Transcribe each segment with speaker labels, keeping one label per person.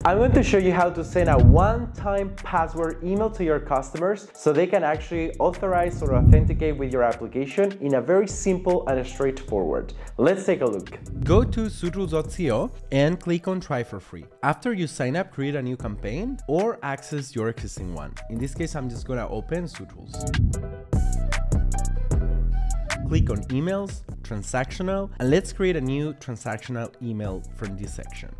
Speaker 1: I'm going to show you how to send a one-time password email to your customers so they can actually authorize or authenticate with your application in a very simple and straightforward. Let's take a look. Go to zootools.co and click on Try for Free. After you sign up, create a new campaign or access your existing one. In this case, I'm just going to open zootools. Click on Emails, Transactional, and let's create a new transactional email from this section.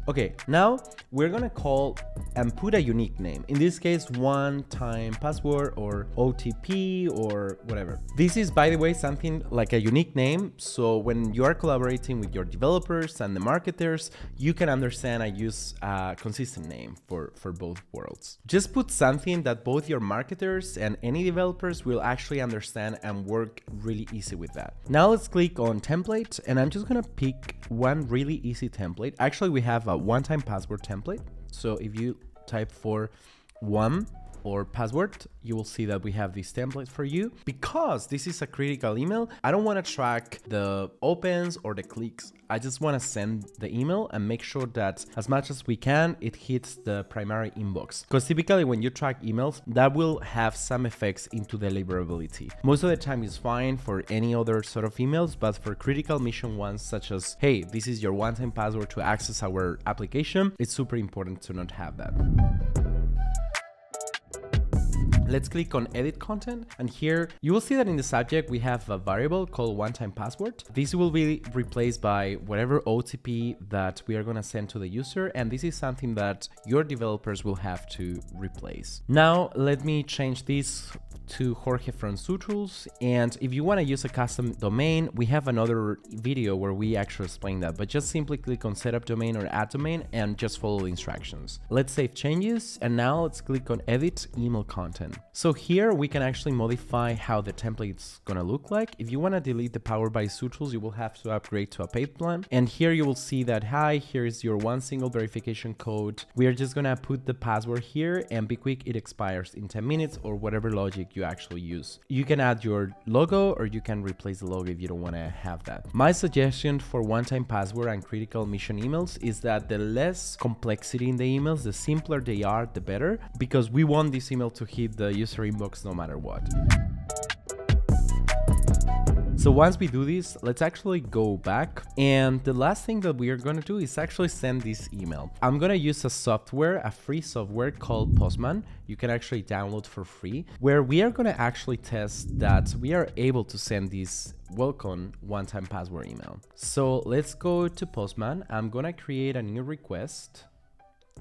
Speaker 1: Okay, now we're gonna call and put a unique name. In this case, one-time password or OTP or whatever. This is, by the way, something like a unique name. So when you are collaborating with your developers and the marketers, you can understand and use a consistent name for both worlds. Just put something that both your marketers and any developers will actually understand and work really easy with that. Now let's click on template, and I'm just gonna pick one really easy template. Actually, we have a one-time password template. So if you type for one or password, you will see that we have this template for you. Because this is a critical email, I don't want to track the opens or the clicks. I just want to send the email and make sure that as much as we can, it hits the primary inbox. Because typically when you track emails, that will have some effects into deliverability. Most of the time it's fine for any other sort of emails, but for critical mission ones, such as, hey, this is your one-time password to access our application, it's super important to not have that. Let's click on edit content, and here you will see that in the subject we have a variable called one-time password. This will be replaced by whatever OTP that we are going to send to the user, and this is something that your developers will have to replace. Now let me change this to Jorge from zootools, and if you want to use a custom domain, we have another video where we actually explain that, but just simply click on setup domain or add domain and just follow the instructions. Let's save changes, and now let's click on edit email content. So here we can actually modify how the template is gonna look like. If you want to delete the Powered by zootools, you will have to upgrade to a paid plan, and here you will see that, hi, here is your one single verification code. We are just gonna put the password here, and be quick, it expires in 10 minutes or whatever logic you actually use. You can add your logo or you can replace the logo if you don't want to have that. My suggestion for one-time password and critical mission emails is that the less complexity in the emails, the simpler they are, the better, because we want this email to hit the user inbox no matter what. So once we do this, let's actually go back, and the last thing that we are going to do is actually send this email. I'm going to use a free software called Postman. You can actually download for free, where we are going to actually test that we are able to send this welcome one-time password email. So let's go to Postman. I'm going to create a new request,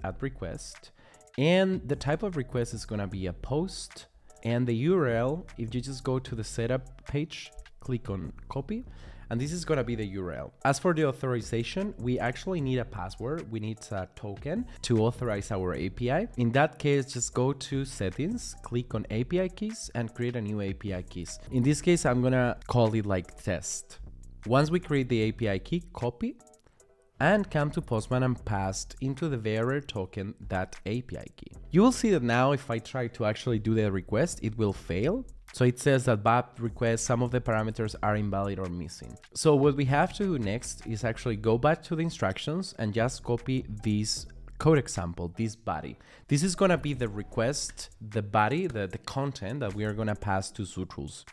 Speaker 1: add request, and the type of request is going to be a post, and the URL, if you just go to the setup page, click on copy, and this is going to be the URL. As for the authorization, we actually need a password. We need a token to authorize our API. In that case, just go to settings, click on API keys, and create a new API keys. In this case, I'm going to call it like test. Once we create the API key, copy and come to Postman and pass into the bearer token that API key. You will see that now if I try to actually do the request, it will fail. So it says that BAP request, some of the parameters are invalid or missing. So what we have to do next is actually go back to the instructions and just copy this code example, this body. This is gonna be the request, the body, the content that we are gonna pass to zootools.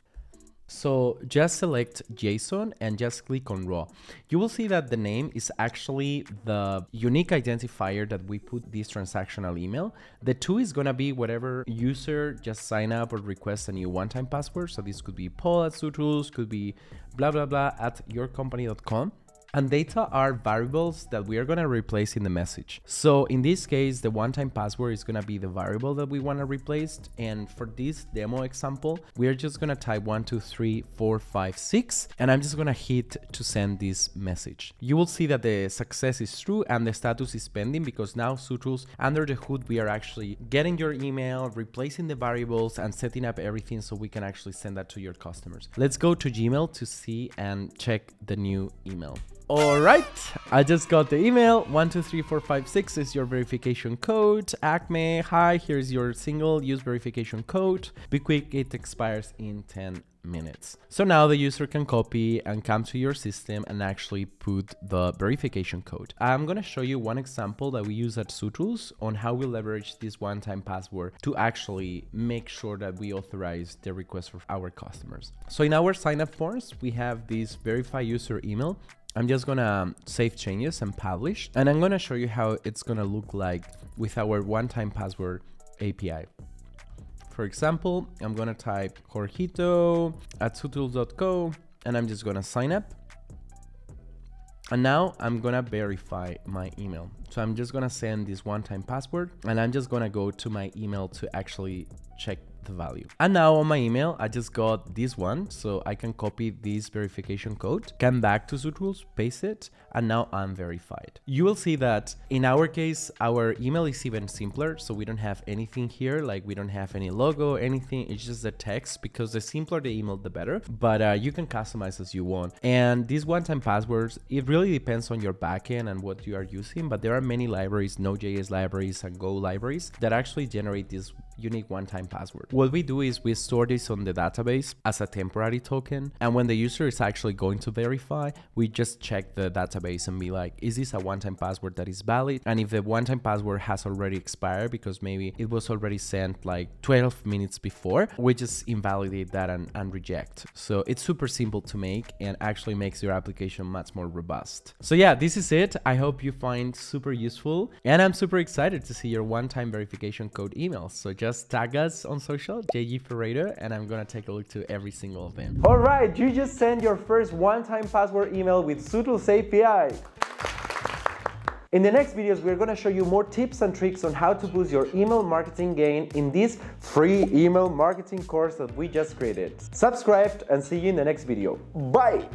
Speaker 1: So just select JSON and just click on raw. You will see that the name is actually the unique identifier that we put this transactional email. The two is gonna be whatever user just sign up or request a new one-time password. So this could be paul@zootools, could be blah, blah, blah @yourcompany.com. And data are variables that we are going to replace in the message. So in this case, the one-time password is going to be the variable that we want to replace. And for this demo example, we are just going to type 1, 2, 3, 4, 5, 6, and I'm just going to hit to send this message. You will see that the success is true and the status is pending, because now zootools, under the hood, we are actually getting your email, replacing the variables, and setting up everything so we can actually send that to your customers. Let's go to Gmail to see and check the new email. All right, I just got the email. 123456 is your verification code. Acme, hi, here's your single use verification code. Be quick, it expires in 10 minutes. So now the user can copy and come to your system and actually put the verification code. I'm going to show you one example that we use at zootools on how we leverage this one-time password to actually make sure that we authorize the request for our customers. So in our sign-up forms, we have this verify user email. I'm just gonna save changes and publish, and I'm gonna show you how it's gonna look like with our one-time password API. For example, I'm gonna type jorgito@zootools.co, and I'm just gonna sign up. And now I'm gonna verify my email. So I'm just gonna send this one-time password, and I'm just gonna go to my email to actually check the value. And now on my email, I just got this one, so I can copy this verification code, come back to zootools, paste it, and now I'm verified. You will see that in our case, our email is even simpler, so we don't have anything here, like we don't have any logo, anything, it's just the text, because the simpler the email, the better, but you can customize as you want. And these one-time passwords, it really depends on your backend and what you are using, but there are many libraries, Node.js libraries and Go libraries that actually generate this unique one-time password. What we do is we store this on the database as a temporary token, and when the user is actually going to verify, we just check the database and be like, is this a one-time password that is valid? And if the one-time password has already expired because maybe it was already sent like 12 minutes before, we just invalidate that and reject. So it's super simple to make and actually makes your application much more robust. So yeah, this is it. I hope you find super useful, and I'm super excited to see your one-time verification code emails. So just tag us on social, JG Ferreira, and I'm gonna take a look to every single of them. All right, you just sent your first one-time password email with zootools API. In the next videos, we're gonna show you more tips and tricks on how to boost your email marketing game in this free email marketing course that we just created. Subscribe and see you in the next video. Bye!